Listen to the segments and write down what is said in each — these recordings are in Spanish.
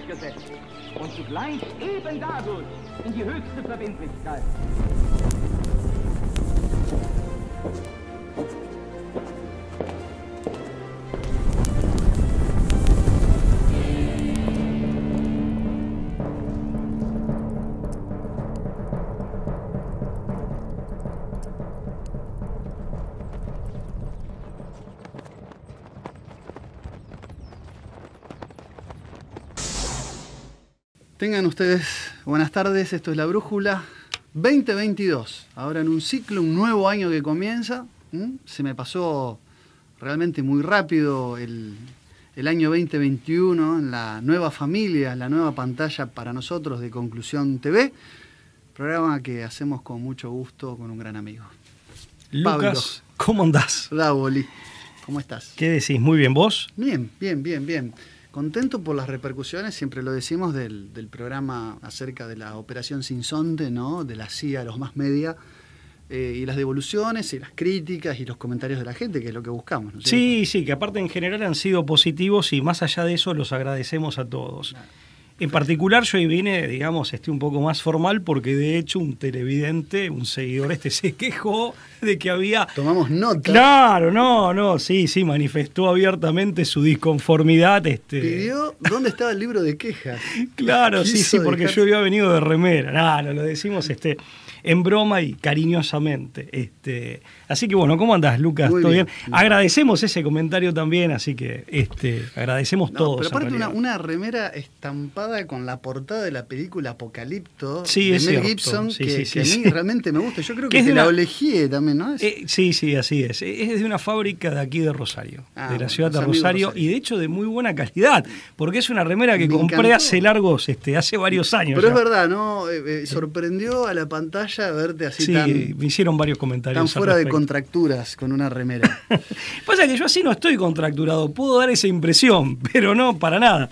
durchgesetzt und zugleich eben dadurch in die höchste Verbindlichkeit. Tengan ustedes buenas tardes, esto es La Brújula 2022, ahora en un ciclo, un nuevo año que comienza. Se me pasó realmente muy rápido el año 2021 en la nueva familia, la nueva pantalla para nosotros de Conclusión TV, programa que hacemos con mucho gusto con un gran amigo. Lucas, Pablo. ¿Cómo andás? Davoli, ¿cómo estás? ¿Qué decís? Muy bien, ¿vos? Bien. Contento por las repercusiones, siempre lo decimos, del programa acerca de la operación Sinsonte, ¿no? De la CIA a los más media, y las devoluciones y las críticas y los comentarios de la gente, que es lo que buscamos, ¿no es cierto? Sí, que aparte en general han sido positivos y más allá de eso los agradecemos a todos. Claro. En particular yo hoy vine, digamos, un poco más formal porque de hecho un televidente, un seguidor se quejó de que había... Tomamos nota. Claro, no, sí, manifestó abiertamente su disconformidad. Pidió dónde estaba el libro de quejas. Claro, sí, porque dejar... yo había venido de remera. No, lo decimos en broma y cariñosamente. Así que bueno, ¿cómo andás, Lucas? Muy ¿Todo bien? Agradecemos ese comentario también, así que agradecemos todos. Pero aparte una remera estampada con la portada de la película Apocalipto de Mel Gibson, que a mí realmente me gusta. Yo creo que te la elegí también, ¿no? Sí, así es. Es de una fábrica de aquí de Rosario, de la ciudad de Rosario, y de hecho de muy buena calidad, porque es una remera que compré hace varios años. Pero ya. Es verdad, ¿no? Sorprendió a la pantalla verte así me hicieron varios comentarios. Tan fuera de contracturas con una remera. Pasa que yo así no estoy contracturado, puedo dar esa impresión, pero no, para nada.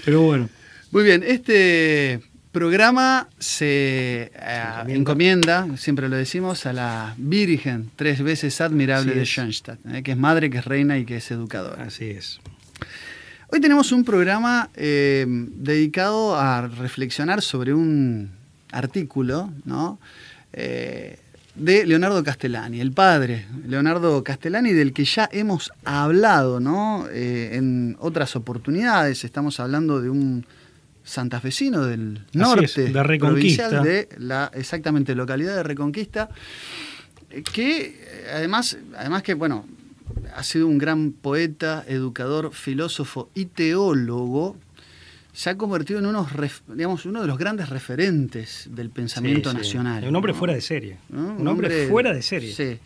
Pero bueno. Muy bien, este programa se encomienda, siempre lo decimos, a la Virgen 3 veces admirable de Schoenstatt, que es madre, que es reina y que es educadora. Así es. Hoy tenemos un programa dedicado a reflexionar sobre un artículo, ¿no? De Leonardo Castellani, el padre Leonardo Castellani, del que ya hemos hablado, ¿no? En otras oportunidades. Estamos hablando de un santafesino del norte, de Reconquista, provincial de la exactamente localidad de Reconquista, que además que bueno, ha sido un gran poeta, educador, filósofo y teólogo. Se ha convertido en uno de los grandes referentes del pensamiento nacional. Un hombre, ¿no?, fuera de serie. ¿No? Un hombre fuera de serie. Sí.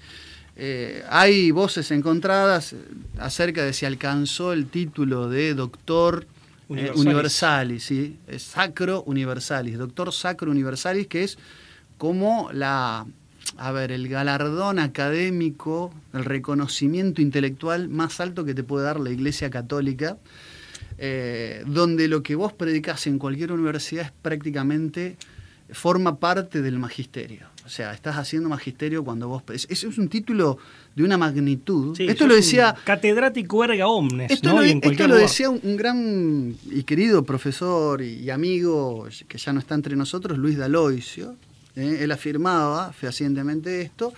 Hay voces encontradas acerca de si alcanzó el título de doctor universalis, ¿sí? Sacro universalis, doctor sacro universalis, que es como el galardón académico, el reconocimiento intelectual más alto que te puede dar la Iglesia Católica. Donde lo que vos predicás en cualquier universidad es prácticamente forma parte del magisterio. O sea, estás haciendo magisterio cuando vos... Es un título de una magnitud. Sí, esto lo decía... Catedrático erga omnes. Esto, ¿no? Esto lo decía un gran y querido profesor y amigo que ya no está entre nosotros, Luis D'Aloisio. Él afirmaba fehacientemente esto.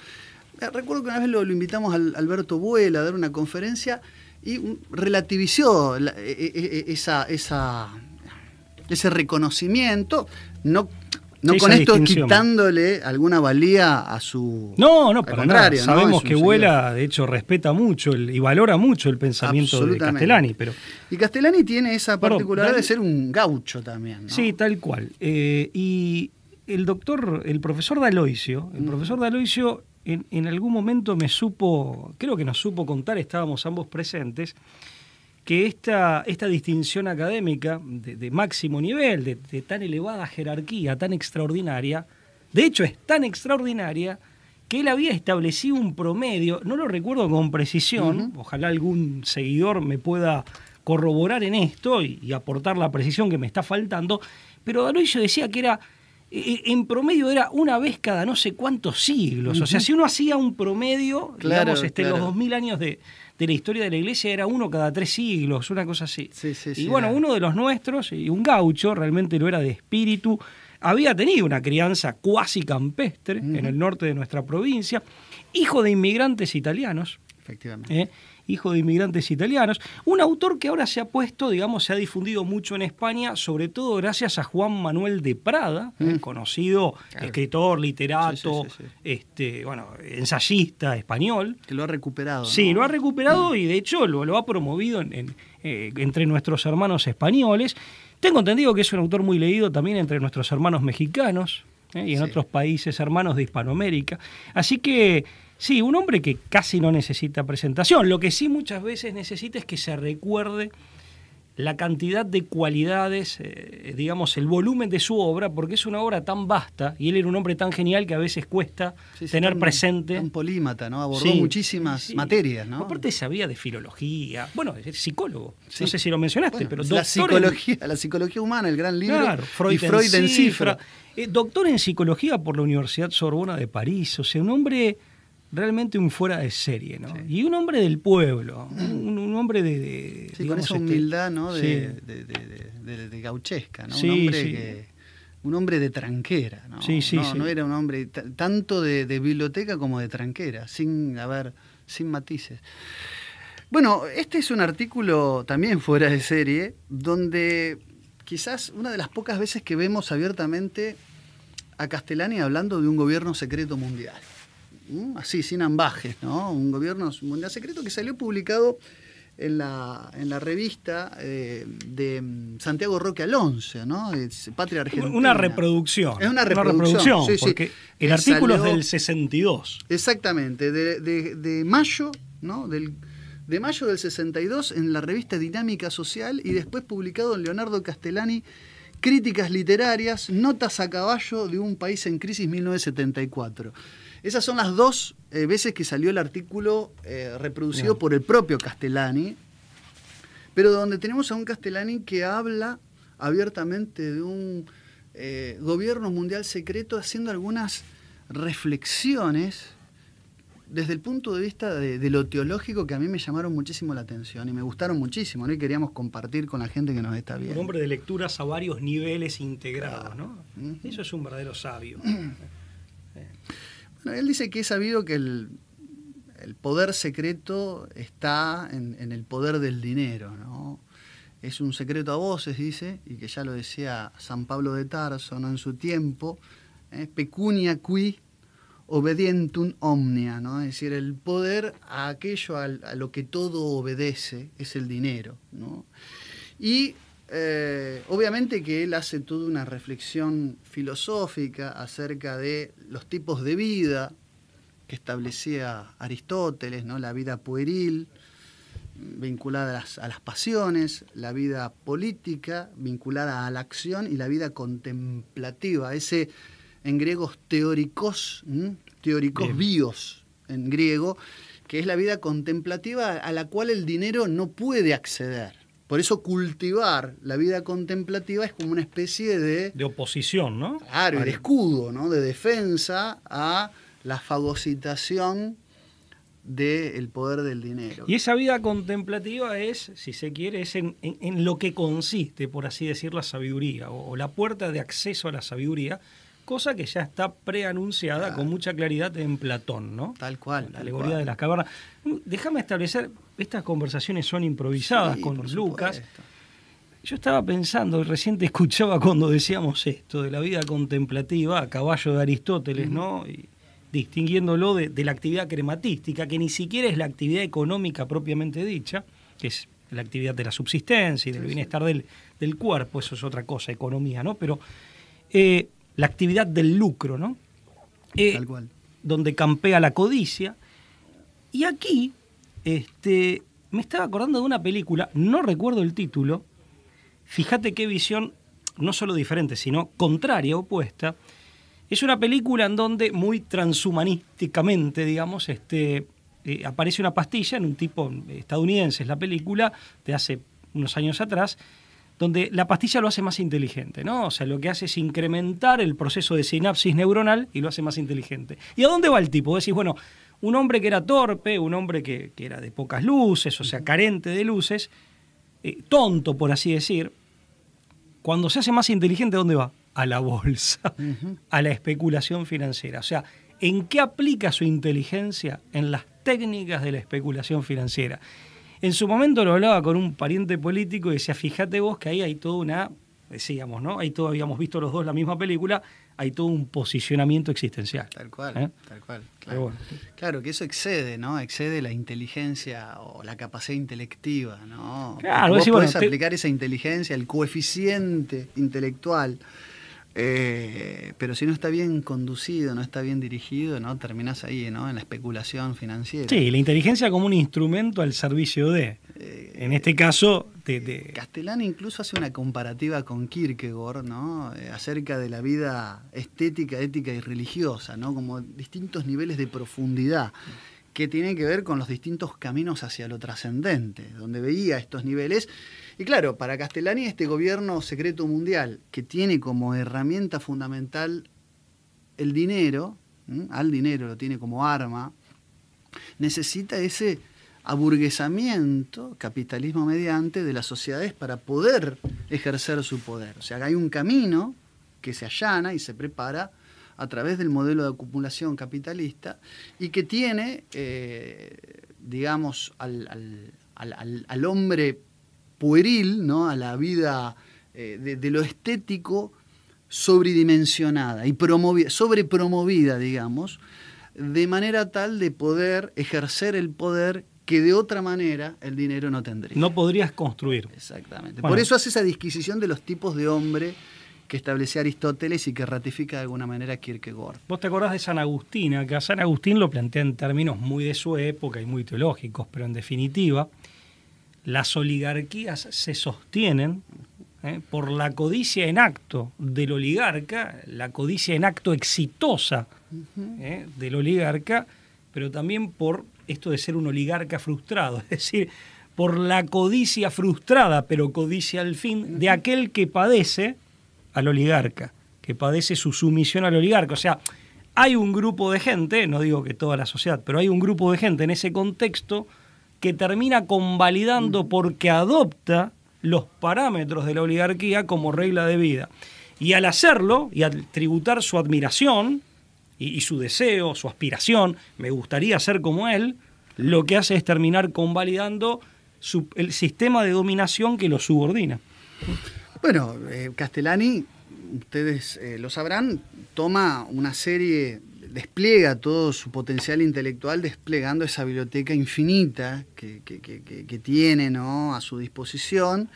Recuerdo que una vez lo invitamos a Alberto Buela a dar una conferencia y relativizó ese reconocimiento, no con esto quitándole alguna valía a su... No, para nada. Sabemos que Buela, de hecho, respeta mucho y valora mucho el pensamiento de Castellani. Y Castellani tiene esa particularidad de ser un gaucho también, ¿no? Sí, tal cual. Y el profesor D'Aloisio, en algún momento creo que nos supo contar, estábamos ambos presentes, que esta distinción académica de máximo nivel, de tan elevada jerarquía, tan extraordinaria, de hecho es tan extraordinaria que él había establecido un promedio, no lo recuerdo con precisión, ojalá algún seguidor me pueda corroborar en esto y aportar la precisión que me está faltando, pero D'Aloisio decía que era en promedio era una vez cada no sé cuántos siglos. O sea, si uno hacía un promedio, claro, digamos, los 2000 años de la historia de la Iglesia, era uno cada 3 siglos, una cosa así. Y bueno, uno de los nuestros, y un gaucho, realmente lo era de espíritu, había tenido una crianza cuasi campestre en el norte de nuestra provincia, hijo de inmigrantes italianos. Efectivamente. Hijo de inmigrantes italianos. Un autor que ahora se ha puesto, digamos, se ha difundido mucho en España, sobre todo gracias a Juan Manuel de Prada, conocido escritor, literato, bueno, ensayista español. Que lo ha recuperado. Sí, ¿no? lo ha recuperado y de hecho lo ha promovido entre nuestros hermanos españoles. Tengo entendido que es un autor muy leído también entre nuestros hermanos mexicanos y en otros países hermanos de Hispanoamérica. Así que sí, un hombre que casi no necesita presentación. Lo que sí muchas veces necesita es que se recuerde la cantidad de cualidades, digamos, el volumen de su obra, porque es una obra tan vasta y él era un hombre tan genial que a veces cuesta tener presente. Un polímata, ¿no? Abordó muchísimas materias, ¿no? Aparte sabía de filología, bueno, es psicólogo, no sé si lo mencionaste, bueno, pero la psicología humana, el gran libro, claro, y Freud en cifra. Doctor en psicología por la Universidad Sorbona de París, o sea, un hombre realmente un fuera de serie, ¿no? Y un hombre del pueblo, un hombre de con esa humildad, ¿no? De gauchesca, ¿no? Un hombre de tranquera, ¿no? No era un hombre tanto de biblioteca como de tranquera, sin matices. Bueno, este es un artículo también fuera de serie, donde quizás una de las pocas veces que vemos abiertamente a Castellani hablando de un gobierno secreto mundial. Así, sin ambajes, ¿no? Un gobierno mundial secreto que salió publicado en la revista de Santiago Roque Alonso, ¿no? Patria Argentina. Una reproducción. Es una reproducción, sí, porque el artículo es del 62. Exactamente, de mayo, ¿no? De mayo del 62 en la revista Dinámica Social y después publicado en Leonardo Castellani, Críticas Literarias, Notas a caballo de un país en crisis 1974. Esas son las dos veces que salió el artículo reproducido por el propio Castellani, pero donde tenemos a un Castellani que habla abiertamente de un gobierno mundial secreto, haciendo algunas reflexiones desde el punto de vista de lo teológico que a mí me llamaron muchísimo la atención y me gustaron muchísimo, ¿no? Y queríamos compartir con la gente que nos está viendo. Un hombre de lecturas a varios niveles integrados, ¿no? Eso es un verdadero sabio. Bueno, él dice que es sabido que el poder secreto está en el poder del dinero, ¿no? Es un secreto a voces, dice, y que ya lo decía San Pablo de Tarso, ¿no? En su tiempo, pecunia qui obedientum omnia, ¿no? Es decir, el poder a aquello a lo que todo obedece es el dinero, ¿no? Y obviamente que él hace toda una reflexión filosófica acerca de los tipos de vida que establecía Aristóteles, ¿no? La vida pueril, vinculada a las pasiones, la vida política, vinculada a la acción, y la vida contemplativa, ese en griego teóricos bios, en griego, que es la vida contemplativa a la cual el dinero no puede acceder. Por eso cultivar la vida contemplativa es como una especie de oposición, ¿no? Claro, de escudo, ¿no? De defensa a la fagocitación del poder del dinero. Y esa vida contemplativa es, si se quiere, es en lo que consiste, por así decir, la sabiduría, o la puerta de acceso a la sabiduría, cosa que ya está preanunciada con mucha claridad en Platón, ¿no? Tal cual. La alegoría de las cavernas. Déjame establecer, estas conversaciones son improvisadas con Lucas. Yo estaba pensando, recién te escuchaba cuando decíamos esto, de la vida contemplativa a caballo de Aristóteles, ¿no? Y distinguiéndolo de la actividad crematística, que ni siquiera es la actividad económica propiamente dicha, que es la actividad de la subsistencia y del bienestar del cuerpo, eso es otra cosa, economía, ¿no? Pero la actividad del lucro, ¿no? Tal cual. Donde campea la codicia. Y aquí me estaba acordando de una película, no recuerdo el título, fíjate qué visión, no solo diferente, sino contraria, opuesta. Es una película en donde, muy transhumanísticamente, digamos, aparece una pastilla en un tipo estadounidense, es la película de hace unos años atrás, donde la pastilla lo hace más inteligente, ¿no? O sea, lo que hace es incrementar el proceso de sinapsis neuronal y lo hace más inteligente. ¿Y a dónde va el tipo? Decís, bueno, un hombre que era torpe, un hombre que era de pocas luces, o sea, carente de luces, tonto, por así decir, cuando se hace más inteligente, ¿a dónde va? A la bolsa, a la especulación financiera. O sea, ¿en qué aplica su inteligencia? En las técnicas de la especulación financiera. En su momento lo hablaba con un pariente político y decía, fíjate vos que ahí hay toda una, decíamos, ¿no? Ahí todos habíamos visto los dos la misma película, hay todo un posicionamiento existencial. Tal cual, tal cual. Claro. Bueno. Claro, que eso excede, ¿no? Excede la inteligencia o la capacidad intelectiva, ¿no? Claro, vos decís, podés bueno, aplicar esa inteligencia, el coeficiente intelectual, pero si no está bien conducido, no está bien dirigido, ¿no? Terminás ahí, ¿no? En la especulación financiera. Sí, la inteligencia como un instrumento al servicio de, en este caso, Castellani incluso hace una comparativa con Kierkegaard, ¿no? Acerca de la vida estética, ética y religiosa, ¿no? Como distintos niveles de profundidad que tienen que ver con los distintos caminos hacia lo trascendente, donde veía estos niveles. Y claro, para Castellani este gobierno secreto mundial, que tiene como herramienta fundamental el dinero, al dinero lo tiene como arma, necesita ese aburguesamiento, capitalismo mediante, de las sociedades para poder ejercer su poder. O sea, hay un camino que se allana y se prepara a través del modelo de acumulación capitalista y que tiene, digamos, al hombre pueril, ¿no? A la vida de lo estético sobredimensionada y sobrepromovida, digamos, de manera tal de poder ejercer el poder que de otra manera el dinero no tendría. No podrías construir. Exactamente. Bueno. Por eso hace esa disquisición de los tipos de hombre que establecía Aristóteles y que ratifica de alguna manera Kierkegaard. Vos te acordás de San Agustín, que a San Agustín lo plantea en términos muy de su época y muy teológicos, pero en definitiva, las oligarquías se sostienen por la codicia en acto del oligarca, la codicia en acto exitosa del oligarca, pero también por esto de ser un oligarca frustrado, es decir, por la codicia frustrada, pero codicia al fin, de aquel que padece al oligarca, que padece su sumisión al oligarca. O sea, hay un grupo de gente, no digo que toda la sociedad, pero hay un grupo de gente en ese contexto que termina convalidando porque adopta los parámetros de la oligarquía como regla de vida. Y al hacerlo, y al tributar su admiración y su deseo, su aspiración, me gustaría ser como él, lo que hace es terminar convalidando el sistema de dominación que lo subordina. Bueno, Castellani, ustedes lo sabrán, toma una serie, despliega todo su potencial intelectual desplegando esa biblioteca infinita que tiene, ¿no? A su disposición,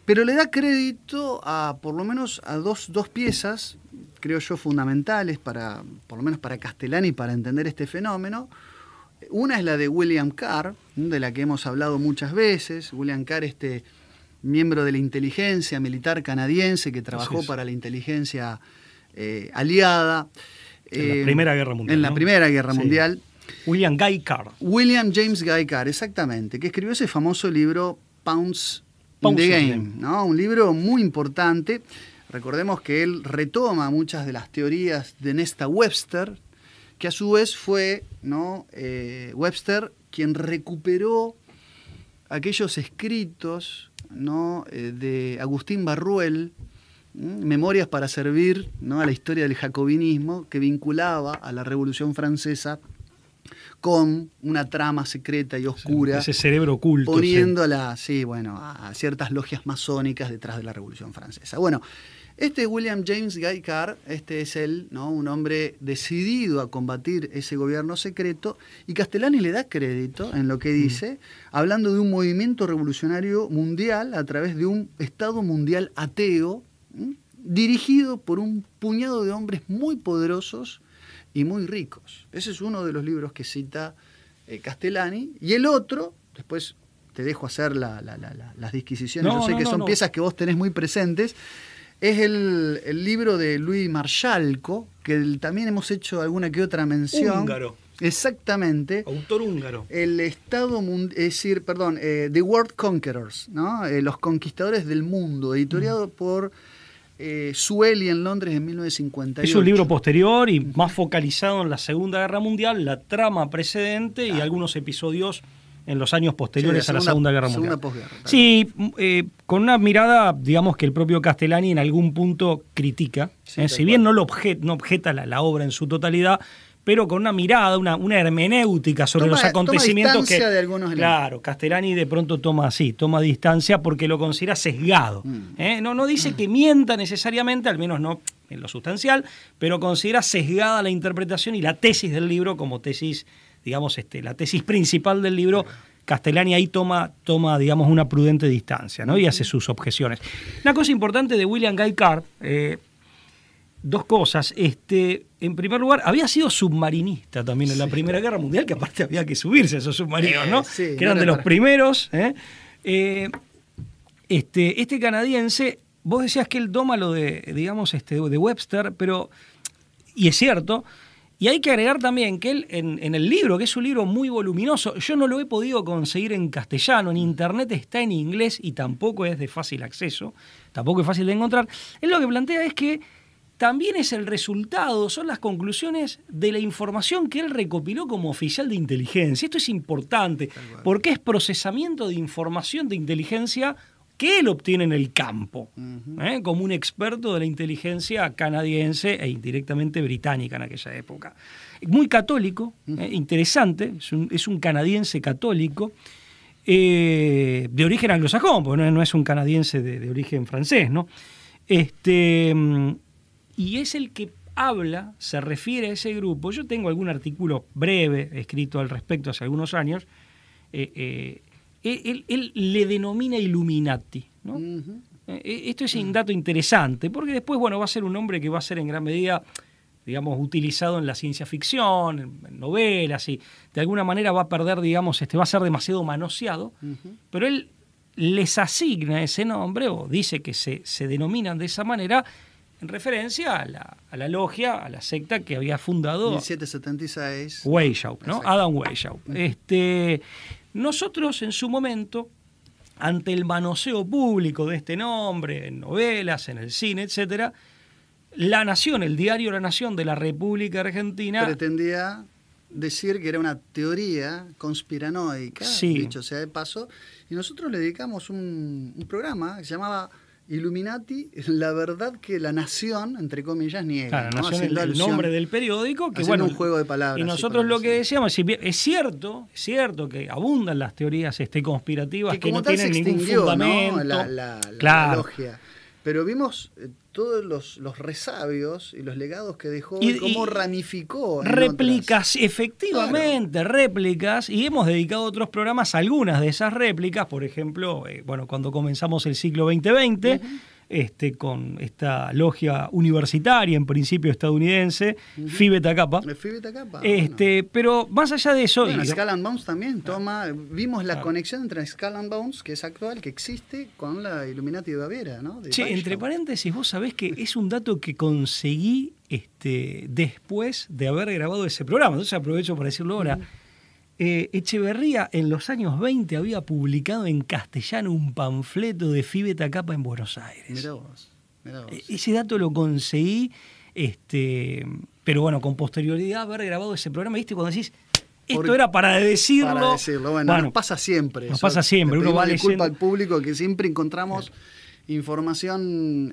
pero le da crédito a por lo menos a dos piezas, creo yo, fundamentales para, por lo menos para Castellani, para entender este fenómeno. Una es la de William Carr, de la que hemos hablado muchas veces. William Carr, miembro de la inteligencia militar canadiense que trabajó para la inteligencia aliada. En la Primera Guerra Mundial. En la Primera Guerra Mundial. William Guy Carr. William James Guy Carr, exactamente, que escribió ese famoso libro Pounds in the Game, ¿no? Un libro muy importante. Recordemos que él retoma muchas de las teorías de Nesta Webster, que a su vez fue, ¿no? Webster quien recuperó aquellos escritos, ¿no? De Agustín Barruel, Memorias para servir, ¿no? A la historia del jacobinismo, que vinculaba a la Revolución Francesa con una trama secreta y oscura. Ese cerebro oculto. Poniéndola, a ciertas logias masónicas detrás de la Revolución Francesa. Bueno, William James Guy Carr, es él, ¿no? Un hombre decidido a combatir ese gobierno secreto, y Castellani le da crédito en lo que dice, hablando de un movimiento revolucionario mundial a través de un Estado mundial ateo, dirigido por un puñado de hombres muy poderosos y muy ricos. Ese es uno de los libros que cita Castellani, y el otro, después te dejo hacer las disquisiciones, yo sé que son piezas que vos tenés muy presentes, es el libro de Louis Marchalco, que también hemos hecho alguna que otra mención. Húngaro. Exactamente. Autor húngaro. El Estado mundial, es decir, perdón, The World Conquerors, ¿no? Los Conquistadores del Mundo, editoriado por Sueli en Londres en 1958. Es un libro posterior y más focalizado en la Segunda Guerra Mundial, la trama precedente y algunos episodios en los años posteriores a la Segunda Guerra Mundial. Posguerra, sí, con una mirada, digamos, que el propio Castellani en algún punto critica. Sí, si bien no objeta la obra en su totalidad, pero con una mirada, una hermenéutica sobre los acontecimientos toma distancia de algunos claro, Castellani de pronto toma distancia porque lo considera sesgado. No dice que mienta necesariamente, al menos no en lo sustancial, pero considera sesgada la interpretación y la tesis del libro como tesis, digamos, la tesis principal del libro. Castellani ahí toma, digamos, una prudente distancia, ¿no? Y hace sus objeciones. Una cosa importante de William Guy Carr, dos cosas. En primer lugar, había sido submarinista también en la Primera Guerra Mundial, que aparte había que subirse a esos submarinos, ¿no? Sí, que eran de los primeros. Este canadiense, vos decías que él toma lo de, digamos, de Webster, y es cierto. Y hay que agregar también que él, en el libro, que es un libro muy voluminoso, yo no lo he podido conseguir en castellano, en internet está en inglés y tampoco es de fácil acceso, tampoco es fácil de encontrar. Él lo que plantea es que también es el resultado, son las conclusiones de la información que él recopiló como oficial de inteligencia. Esto es importante, porque es procesamiento de información de inteligencia que él obtiene en el campo, como un experto de la inteligencia canadiense e indirectamente británica en aquella época. Muy católico, interesante, es un canadiense católico, de origen anglosajón, porque no es un canadiense de origen francés, ¿no? Y es el que habla, se refiere a ese grupo. Yo tengo algún artículo breve escrito al respecto hace algunos años. Él le denomina Illuminati, ¿no? Esto es un dato interesante, porque después, va a ser un hombre que va a ser en gran medida, digamos, utilizado en la ciencia ficción, en novelas, y de alguna manera va a perder, digamos, va a ser demasiado manoseado, pero él les asigna ese nombre, o dice que se denominan de esa manera, en referencia a la logia, a la secta que había fundado 1776 Weishaupt, ¿no? Exacto. Adam Weishaupt. Nosotros en su momento, ante el manoseo público de este nombre, en novelas, en el cine, etcétera, La Nación, el diario La Nación de la República Argentina, pretendía decir que era una teoría conspiranoica, sí, dicho sea de paso, y nosotros le dedicamos un programa que se llamaba Illuminati, la verdad que la Nación, entre comillas, niega. Claro, ¿no? Nación, el nombre del periódico, que un juego de palabras. Y nosotros lo que decíamos, es cierto que abundan las teorías conspirativas que no tienen ningún fundamento. ¿no? La logia. Pero vimos todos los resabios y los legados que dejó y cómo ramificó. Réplicas, efectivamente, réplicas. Y hemos dedicado otros programas a algunas de esas réplicas. Por ejemplo, cuando comenzamos el ciclo 2020, con esta logia universitaria, en principio estadounidense, Phi Beta Kappa. Pero más allá de eso... Skull and Bones también vimos la conexión entre Skull and Bones, que es actual, que existe, con la Illuminati de Baviera, ¿no? Entre paréntesis, vos sabés que es un dato que conseguí después de haber grabado ese programa, entonces aprovecho para decirlo ahora. Echeverría en los años 20 había publicado en castellano un panfleto de Phi Beta Kappa en Buenos Aires. Mirá vos. Ese dato lo conseguí, pero con posterioridad haber grabado ese programa, ¿viste? Cuando decís, esto era para decirlo. Nos pasa siempre. Nos pasa siempre. Uno va leyendo. Disculpa al público que siempre encontramos información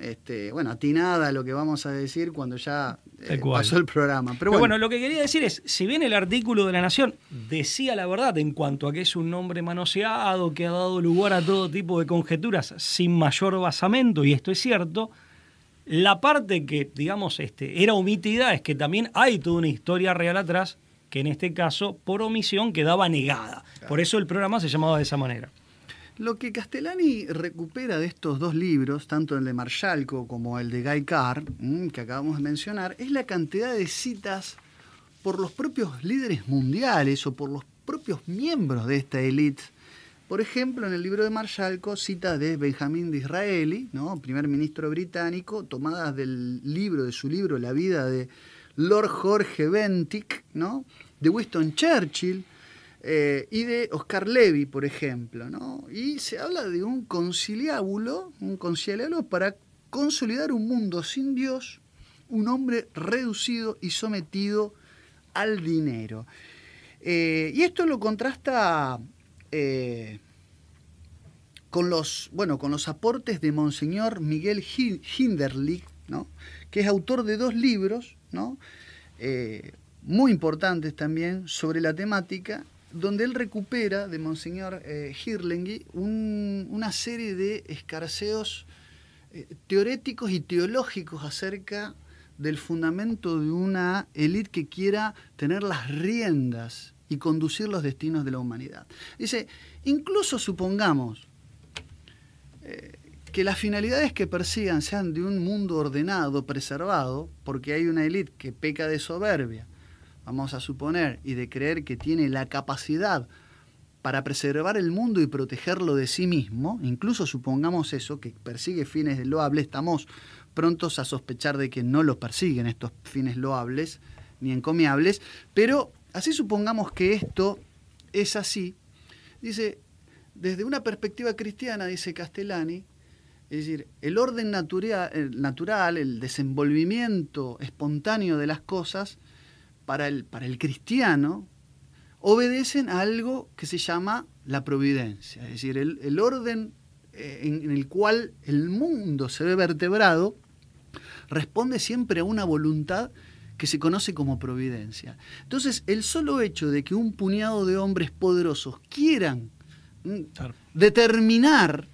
atinada a lo que vamos a decir cuando ya pasó el programa. Pero lo que quería decir es, si bien el artículo de La Nación decía la verdad en cuanto a que es un nombre manoseado, que ha dado lugar a todo tipo de conjeturas sin mayor basamento, y esto es cierto, la parte que, digamos, era omitida es que también hay toda una historia real atrás, que en este caso, por omisión, quedaba negada. Claro. Por eso el programa se llamaba de esa manera. Lo que Castellani recupera de estos dos libros, tanto el de Marschalco como el de Guy Carr, que acabamos de mencionar, es la cantidad de citas por los propios líderes mundiales o por los propios miembros de esta élite. Por ejemplo, en el libro de Marschalco, citas de Benjamín Disraeli, ¿no? Primer ministro británico, tomadas de su libro La vida de Lord George Bentinck, ¿no? de Winston Churchill y de Oscar Levy, por ejemplo, ¿no? Y se habla de un conciliábulo para consolidar un mundo sin Dios, un hombre reducido y sometido al dinero. Y esto lo contrasta con los aportes de Monseñor Miguel Hinderlich, ¿no? Que es autor de 2 libros, ¿no? Muy importantes también sobre la temática, donde él recupera de Monseñor Hinderlich una serie de escarceos teoréticos y teológicos acerca del fundamento de una élite que quiera tener las riendas y conducir los destinos de la humanidad. Dice, incluso supongamos que las finalidades que persigan sean de un mundo ordenado, preservado, porque hay una élite que peca de soberbia, vamos a suponer, y de creer que tiene la capacidad para preservar el mundo y protegerlo de sí mismo, incluso supongamos eso, que persigue fines loables, estamos prontos a sospechar de que no los persiguen estos fines loables ni encomiables, pero así supongamos que esto es así. Dice, desde una perspectiva cristiana, dice Castellani, es decir, el orden natural, el desenvolvimiento espontáneo de las cosas, para el cristiano, obedecen a algo que se llama la providencia. Es decir, el orden en el cual el mundo se ve vertebrado responde siempre a una voluntad que se conoce como providencia. Entonces, el solo hecho de que un puñado de hombres poderosos quieran determinar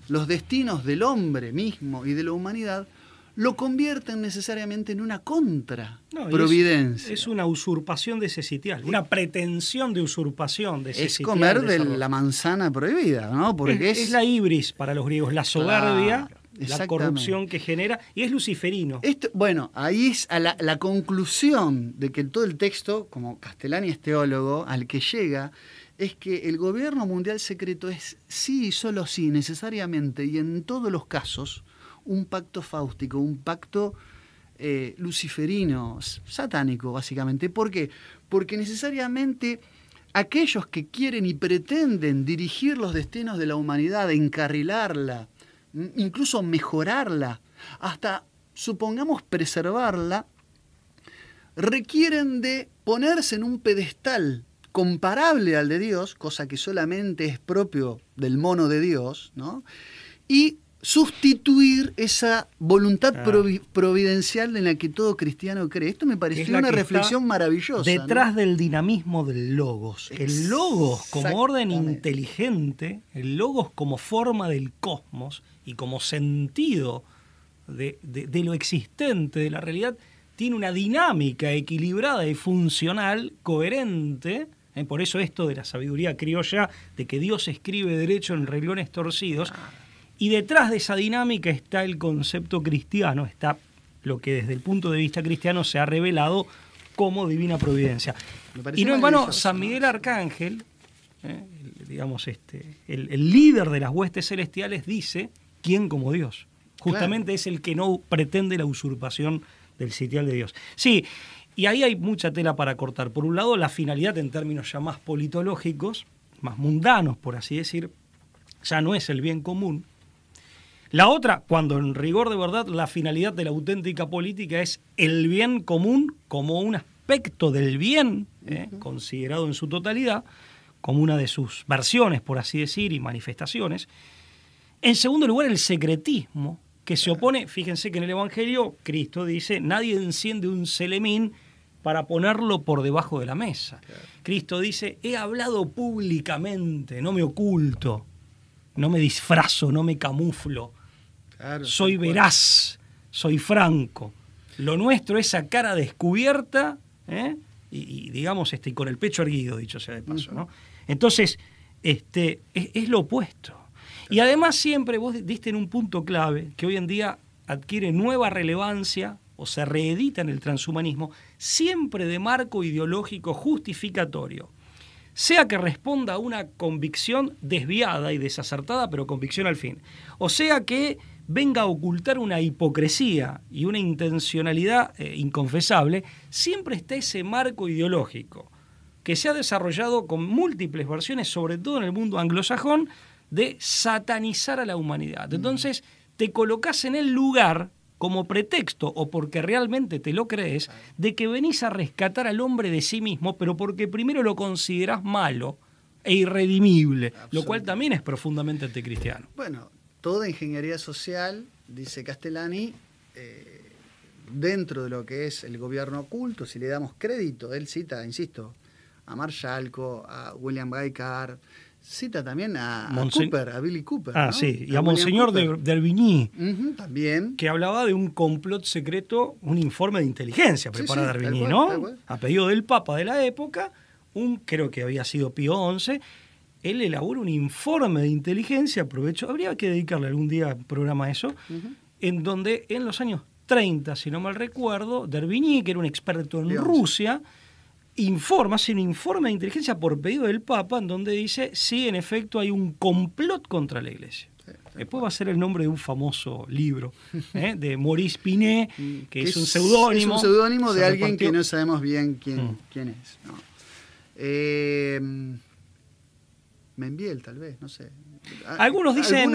los destinos del hombre mismo y de la humanidad, lo convierten necesariamente en una contra-providencia. Es una usurpación de ese sitial, una pretensión de usurpación de ese es sitial. Es comer de la manzana prohibida, ¿no? Porque es la ibris para los griegos, la soberbia, la corrupción que genera, y es luciferino. Bueno, ahí es a la conclusión de que todo el texto, como Castellani es teólogo, al que llega, es que el gobierno mundial secreto es sí y solo sí, necesariamente, y en todos los casos, un pacto fáustico, un pacto luciferino, satánico, básicamente. ¿Por qué? Porque necesariamente aquellos que quieren y pretenden dirigir los destinos de la humanidad, encarrilarla, incluso mejorarla, hasta, supongamos, preservarla, requieren de ponerse en un pedestal comparable al de Dios, cosa que solamente es propio del mono de Dios, ¿no? Y sustituir esa voluntad providencial en la que todo cristiano cree. Esto me pareció una reflexión maravillosa. Detrás, ¿no?, del dinamismo del logos. El logos como orden inteligente, el logos como forma del cosmos y como sentido de lo existente, de la realidad, tiene una dinámica equilibrada y funcional, coherente. Por eso esto de la sabiduría criolla, de que Dios escribe derecho en renglones torcidos. Y detrás de esa dinámica está el concepto cristiano, está lo que desde el punto de vista cristiano se ha revelado como divina providencia. Y no en vano, San Miguel Arcángel, el líder de las huestes celestiales, dice, ¿quién como Dios? Justamente claro. Es el que no pretende la usurpación del sitial de Dios. Sí, y ahí hay mucha tela para cortar. Por un lado, la finalidad en términos ya más politológicos, más mundanos, por así decir, ya no es el bien común. La otra, cuando en rigor de verdad la finalidad de la auténtica política es el bien común como un aspecto del bien, considerado en su totalidad, como una de sus versiones, por así decir, y manifestaciones. En segundo lugar, el secretismo, que se opone, fíjense que en el Evangelio Cristo dice, nadie enciende un celemín para ponerlo por debajo de la mesa. Claro. Cristo dice, he hablado públicamente, no me oculto, no me disfrazo, no me camuflo. Claro, soy veraz, soy franco. Lo nuestro es a cara descubierta, y digamos, con el pecho erguido, dicho sea de paso, ¿no? Entonces, es lo opuesto. Y además siempre vos diste en un punto clave que hoy en día adquiere nueva relevancia o se reedita en el transhumanismo, siempre de marco ideológico justificatorio. Sea que responda a una convicción desviada y desacertada, pero convicción al fin. O sea que venga a ocultar una hipocresía y una intencionalidad inconfesable, siempre está ese marco ideológico que se ha desarrollado con múltiples versiones, sobre todo en el mundo anglosajón, de satanizar a la humanidad. Entonces, te colocas en el lugar como pretexto, o porque realmente te lo crees, de que venís a rescatar al hombre de sí mismo, pero porque primero lo considerás malo e irredimible, lo cual también es profundamente anticristiano. Bueno, toda ingeniería social, dice Castellani, dentro de lo que es el gobierno oculto, si le damos crédito, él cita, insisto, a Marshallco, a William Guy Carr, cita también a Cooper, a Billy Cooper. Ah, ¿no? sí, y a Monseñor d'Herbigny, también. que hablaba de un complot secreto, un informe de inteligencia preparado de D'Herbigny, ¿no? A pedido del Papa de la época, creo que había sido Pío XI, él elabora un informe de inteligencia, habría que dedicarle algún día programa a eso, en donde en los años 30, si no mal recuerdo, D'Herbigny, que era un experto en Rusia, hace un informe de inteligencia por pedido del Papa, en donde dice, sí, en efecto, hay un complot contra la Iglesia. Después va a ser el nombre de un famoso libro, de Maurice Pinet, que es un seudónimo. Es un seudónimo de alguien que no sabemos bien quién es, ¿no? Membiel, tal vez, no sé. Algunos dicen,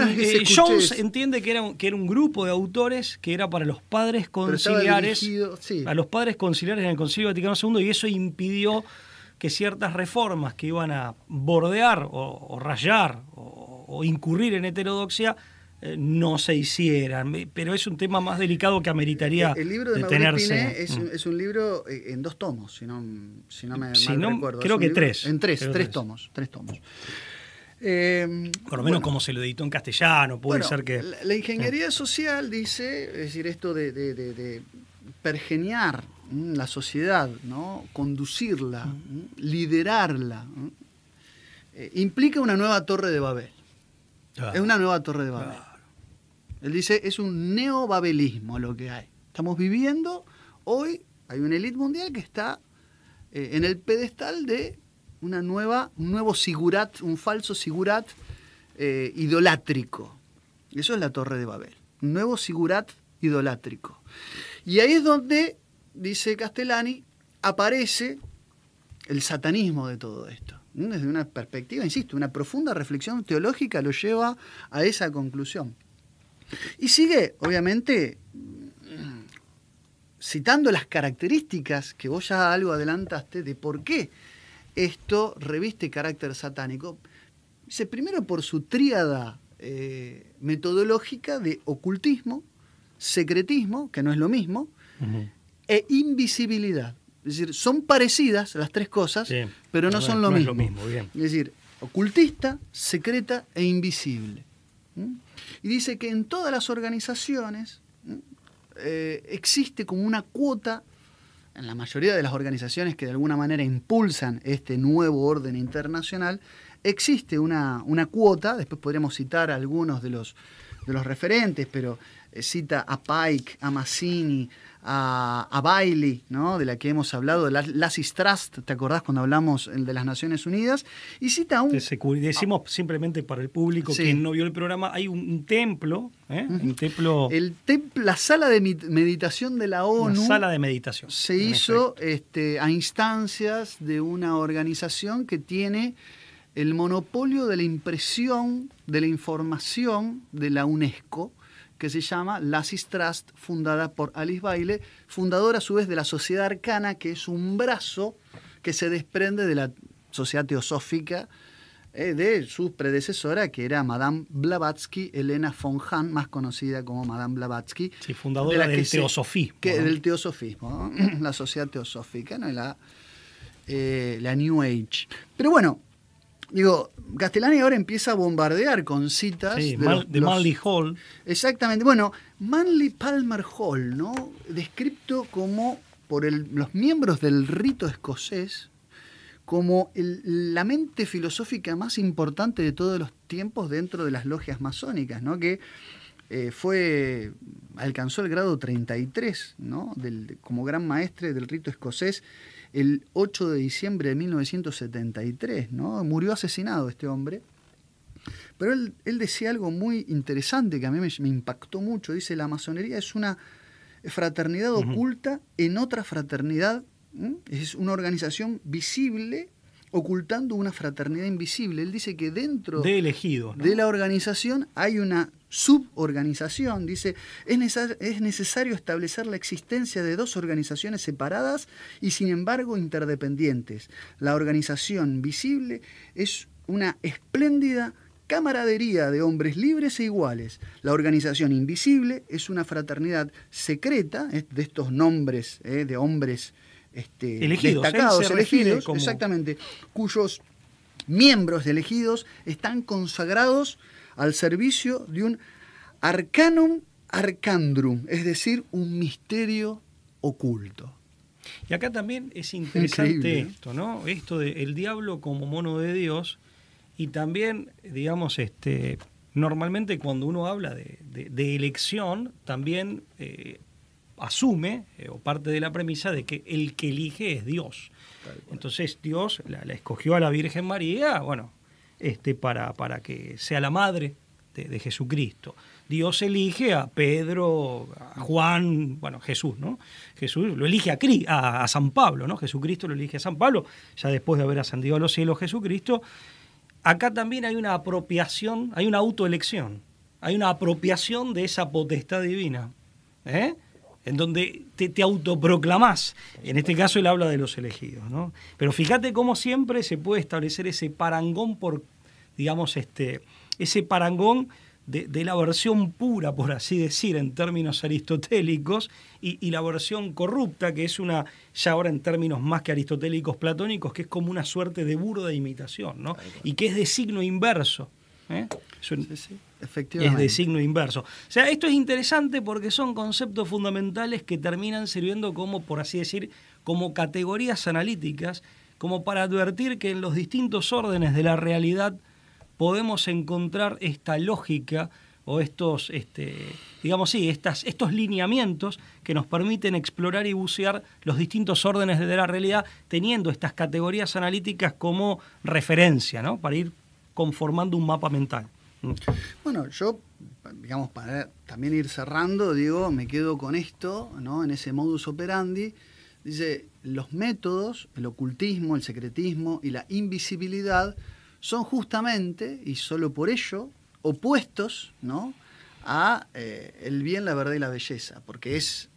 Jones entiende que era un grupo de autores que era para los padres conciliares, a los padres conciliares en el Concilio Vaticano II, y eso impidió que ciertas reformas que iban a bordear o rayar o incurrir en heterodoxia no se hicieran, pero es un tema más delicado que ameritaría el libro de detenerse. Pinet es un libro en 2 tomos, si no me recuerdo. Creo que 3. En 3 tomos. Por lo menos como se lo editó en castellano, puede ser que... La ingeniería social dice, es decir, esto de pergeniar la sociedad, ¿no? Conducirla, liderarla, implica una nueva torre de Babel. Es una nueva torre de Babel. Él dice, es un neobabelismo lo que hay. Estamos viviendo, hoy hay una élite mundial que está en el pedestal de un nuevo sigurat, un falso sigurat idolátrico. Eso es la Torre de Babel. Un nuevo sigurat idolátrico. Y ahí es donde, dice Castellani, aparece el satanismo de todo esto. Desde una perspectiva, insisto, una profunda reflexión teológica lo lleva a esa conclusión. Y sigue, obviamente, citando las características que vos ya algo adelantaste de por qué esto reviste carácter satánico. Dice, primero por su tríada metodológica de ocultismo, secretismo, que no es lo mismo, e invisibilidad. Es decir, son parecidas las 3 cosas, sí, pero no son lo mismo. Es lo mismo, bien. Es decir, ocultista, secreta e invisible. Y dice que en todas las organizaciones existe como una cuota, en la mayoría de las organizaciones que de alguna manera impulsan este nuevo orden internacional, existe una cuota, después podríamos citar a algunos de los referentes, pero cita a Pike, a Mazzini, a Bailey, ¿no? De la que hemos hablado, de Lassis Trust, ¿te acordás cuando hablamos de las Naciones Unidas? Y cita decimos simplemente para el público, sí, que no vio el programa, hay un templo, un templo... La sala de meditación de la ONU. La sala de meditación. Se hizo a instancias de una organización que tiene el monopolio de la impresión, de la información de la UNESCO, que se llama Lassis Trust, fundada por Alice Bailey, fundadora a su vez de la Sociedad Arcana, que es un brazo que se desprende de la Sociedad Teosófica de su predecesora, que era Madame Blavatsky, Elena von Hahn, más conocida como Madame Blavatsky. Sí, fundadora del teosofismo. Del teosofismo, ¿no? La Sociedad Teosófica, ¿no? La New Age. Pero bueno, digo, Castellani ahora empieza a bombardear con citas de Manly Hall. Exactamente. Bueno, Manly Palmer Hall, ¿no? Descrito como por los miembros del rito escocés como la mente filosófica más importante de todos los tiempos dentro de las logias masónicas, ¿no? Que alcanzó el grado 33, ¿no? Como gran maestre del rito escocés el 8 de diciembre de 1973, ¿no? Murió asesinado este hombre. Pero él decía algo muy interesante que a mí me impactó mucho. Dice, la masonería es una fraternidad oculta en otra fraternidad. Es una organización visible ocultando una fraternidad invisible. Él dice que dentro de elegidos, ¿no?, de la organización hay una suborganización. Dice, es necesario establecer la existencia de dos organizaciones separadas y sin embargo interdependientes. La organización visible es una espléndida camaradería de hombres libres e iguales. La organización invisible es una fraternidad secreta, de estos nombres de hombres elegidos, destacados, elegidos, como... exactamente, cuyos miembros elegidos están consagrados al servicio de un arcanum arcandrum, es decir, un misterio oculto. Y acá también es interesante Increíble, esto, ¿no? Esto de el diablo como mono de Dios, y también, digamos, normalmente cuando uno habla de elección, también asume o parte de la premisa de que el que elige es Dios. Entonces Dios la escogió a la Virgen María, bueno, para que sea la madre de Jesucristo. Dios elige a Pedro, a Juan, bueno, Jesús, ¿no? Jesús lo elige a San Pablo, ¿no? Jesucristo lo elige a San Pablo, ya después de haber ascendido a los cielos Jesucristo. Acá también hay una apropiación, hay una autoelección, hay una apropiación de esa potestad divina, en donde te autoproclamás. En este caso él habla de los elegidos, ¿no? Pero fíjate cómo siempre se puede establecer ese parangón ese parangón de la versión pura, por así decir, en términos aristotélicos, y la versión corrupta, que es una, ya ahora en términos más que aristotélicos platónicos, que es como una suerte de burda imitación, ¿no? Y que es de signo inverso. Sí, efectivamente. Es de signo inverso. O sea, esto es interesante porque son conceptos fundamentales que terminan sirviendo como, por así decir, como categorías analíticas, como para advertir que en los distintos órdenes de la realidad podemos encontrar esta lógica o estos lineamientos que nos permiten explorar y bucear los distintos órdenes de la realidad, teniendo estas categorías analíticas como referencia, ¿no? Para ir conformando un mapa mental. Bueno, yo, digamos, para también ir cerrando, me quedo con esto, ¿no? En ese modus operandi. Dice, los métodos, el ocultismo, el secretismo y la invisibilidad son justamente, y solo por ello, opuestos, ¿no?, a el bien, la verdad y la belleza. Porque es,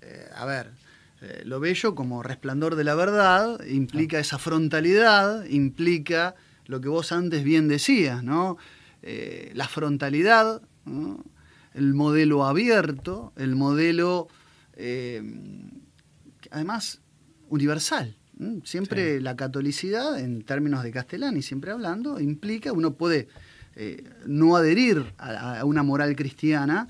lo bello como resplandor de la verdad, implica esa frontalidad, implica lo que vos antes bien decías, ¿no? La frontalidad, ¿no?, el modelo abierto, el modelo, además, universal. Siempre sí. La catolicidad, en términos de Castellani, siempre hablando, implica, uno puede no adherir a una moral cristiana,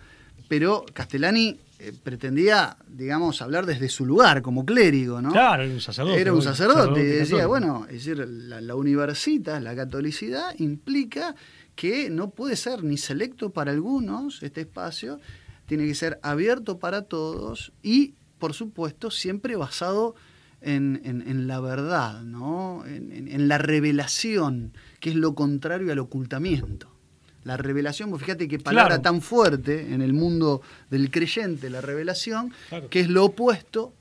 pero Castellani pretendía, digamos, hablar desde su lugar, como clérigo, ¿no? Claro, era un sacerdote. Era un sacerdote, y decía, bueno, es decir, la universitas, la catolicidad, implica que no puede ser ni selecto para algunos, este espacio, tiene que ser abierto para todos y, por supuesto, siempre basado en la verdad, ¿no? En la revelación, que es lo contrario al ocultamiento. La revelación, pues fíjate qué palabra tan fuerte en el mundo del creyente, la revelación, que es lo opuesto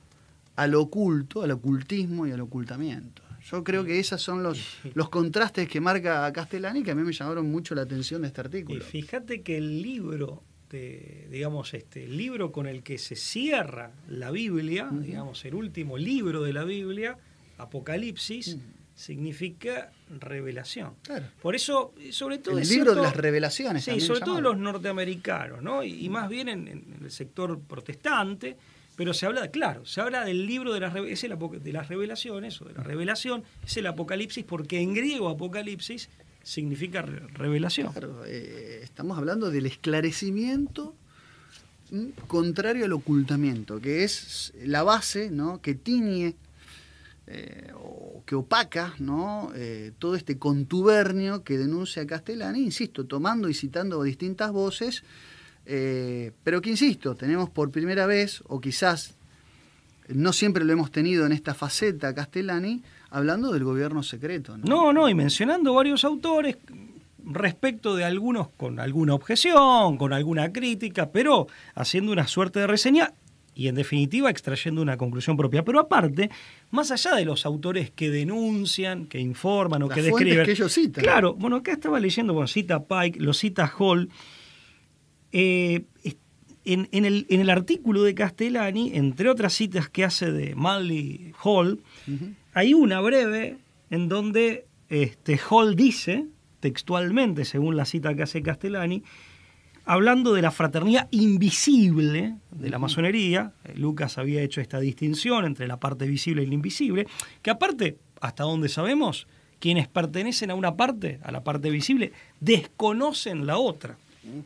al oculto, al ocultismo y al ocultamiento. Yo creo que esos son los contrastes que marca Castellani, que a mí me llamaron mucho la atención de este artículo. Y fíjate que el libro, el libro con el que se cierra la Biblia, digamos, el último libro de la Biblia, Apocalipsis, significa revelación. Claro. Por eso, sobre todo... El libro de las revelaciones. Sí, sobre todo los norteamericanos, ¿no? Y más bien en el sector protestante, pero se habla del libro de las revelaciones, o de la revelación, es el Apocalipsis, porque en griego Apocalipsis significa revelación. Claro, estamos hablando del esclarecimiento contrario al ocultamiento, que es la base, ¿no?, que tiñe o que opaca, ¿no?, todo este contubernio que denuncia Castellani, insisto, tomando y citando distintas voces, pero que, insisto, tenemos por primera vez, o quizás no siempre lo hemos tenido en esta faceta Castellani, hablando del gobierno secreto, ¿no? No, y mencionando varios autores, respecto de algunos con alguna objeción, con alguna crítica, pero haciendo una suerte de reseña y en definitiva extrayendo una conclusión propia. Pero aparte, más allá de los autores que denuncian, que informan o las que describen... que ellos citan. Claro, bueno, acá estaba leyendo, bueno, cita Pike, lo cita Hall. En el artículo de Castellani, entre otras citas que hace de Manly Hall, hay una breve en donde Hall dice, textualmente, según la cita que hace Castellani, hablando de la fraternidad invisible de la masonería. Lucas había hecho esta distinción entre la parte visible y la invisible, que aparte, hasta donde sabemos, quienes pertenecen a una parte, a la parte visible, desconocen la otra,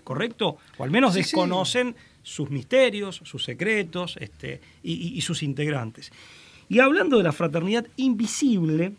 ¿correcto? O al menos desconocen sus misterios, sus secretos y sus integrantes. Y hablando de la fraternidad invisible,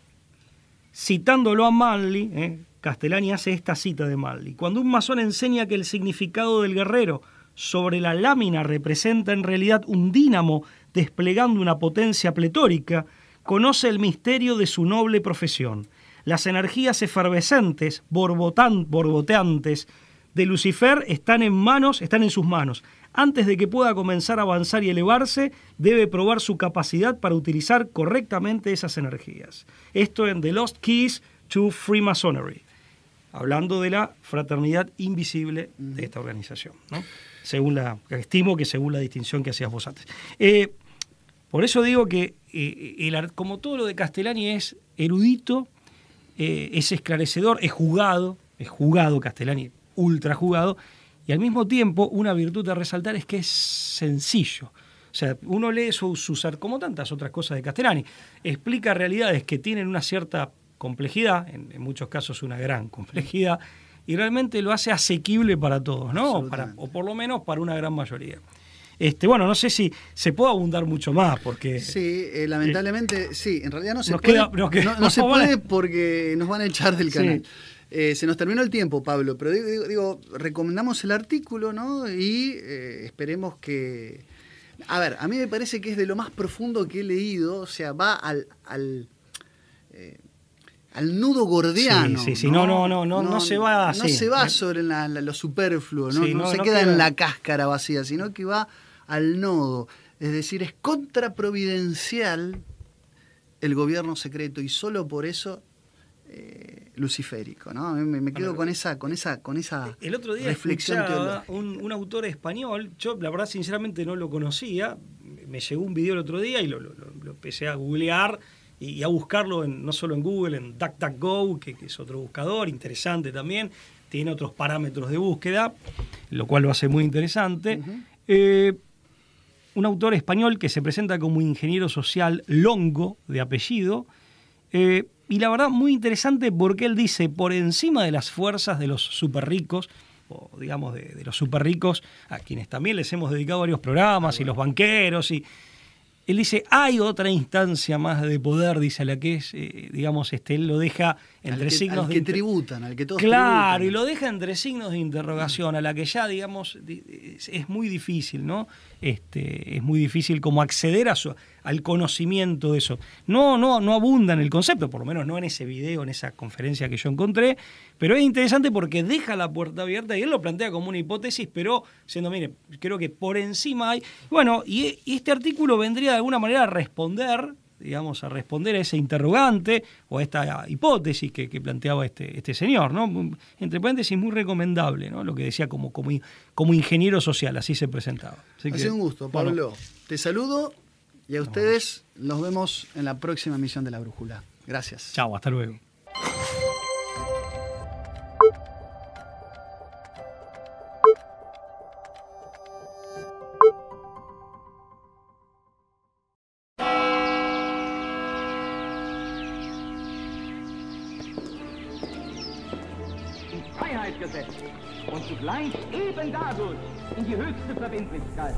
citándolo a Manly, Castellani hace esta cita de Manly: cuando un masón enseña que el significado del guerrero sobre la lámina representa en realidad un dínamo desplegando una potencia pletórica, conoce el misterio de su noble profesión. Las energías efervescentes, borboteantes de Lucifer están en sus manos. Antes de que pueda comenzar a avanzar y elevarse, debe probar su capacidad para utilizar correctamente esas energías. Esto en The Lost Keys to Freemasonry, hablando de la fraternidad invisible de esta organización, ¿no? Estimo que según la distinción que hacías vos antes. Por eso digo que, como todo lo de Castellani es erudito, es esclarecedor, es jugado Castellani, ultra jugado, y al mismo tiempo una virtud a resaltar es que es sencillo. O sea, uno lee como tantas otras cosas de Castellani, explica realidades que tienen una cierta complejidad, en muchos casos una gran complejidad, y realmente lo hace asequible para todos, ¿no? O por lo menos para una gran mayoría. Bueno, no sé si se puede abundar mucho más, porque... Sí, lamentablemente, sí, en realidad no se puede. No se puede porque nos van a echar del canal. Se nos terminó el tiempo, Pablo, pero digo, recomendamos el artículo, ¿no? Y esperemos que... A ver, a mí me parece que es de lo más profundo que he leído, o sea, va al nudo gordiano. Sí, no se va así. No se va sobre lo superfluo, no se queda en la cáscara vacía, sino que va al nodo. Es decir, es contraprovidencial el gobierno secreto y solo por eso luciférico, ¿no? Me quedo con esa el otro día reflexión escuchaba un autor español. Yo la verdad sinceramente no lo conocía, me llegó un video el otro día y lo empecé a googlear y a buscarlo no solo en Google, en DuckDuckGo, que es otro buscador interesante también, tiene otros parámetros de búsqueda, lo cual lo hace muy interesante. Un autor español que se presenta como ingeniero social Longo, de apellido, y la verdad muy interesante porque él dice, por encima de las fuerzas de los súper ricos, o digamos de los súper ricos, a quienes también les hemos dedicado varios programas, y los banqueros, y él dice, hay otra instancia más de poder, dice, a la que es, digamos, él lo deja entre signos de... Al que tributan, al que todos Claro, tributan. y lo deja entre signos de interrogación, a la que ya, digamos, es muy difícil, ¿no? Es muy difícil como acceder al conocimiento de eso. No abunda en el concepto, por lo menos no en ese video, en esa conferencia que yo encontré, pero es interesante porque deja la puerta abierta y él lo plantea como una hipótesis, pero siendo, mire, creo que por encima hay... Bueno, y este artículo vendría de alguna manera a responder a ese interrogante o a esta hipótesis que planteaba este señor, ¿no? Entre paréntesis, muy recomendable, ¿no? Lo que decía como ingeniero social, así se presentaba. Ha sido un gusto, Pablo. Te saludo y a ustedes nos vemos en la próxima emisión de La Brújula. Gracias. Chao, hasta luego. Freiheit und zugleich eben dadurch in die höchste Verbindlichkeit.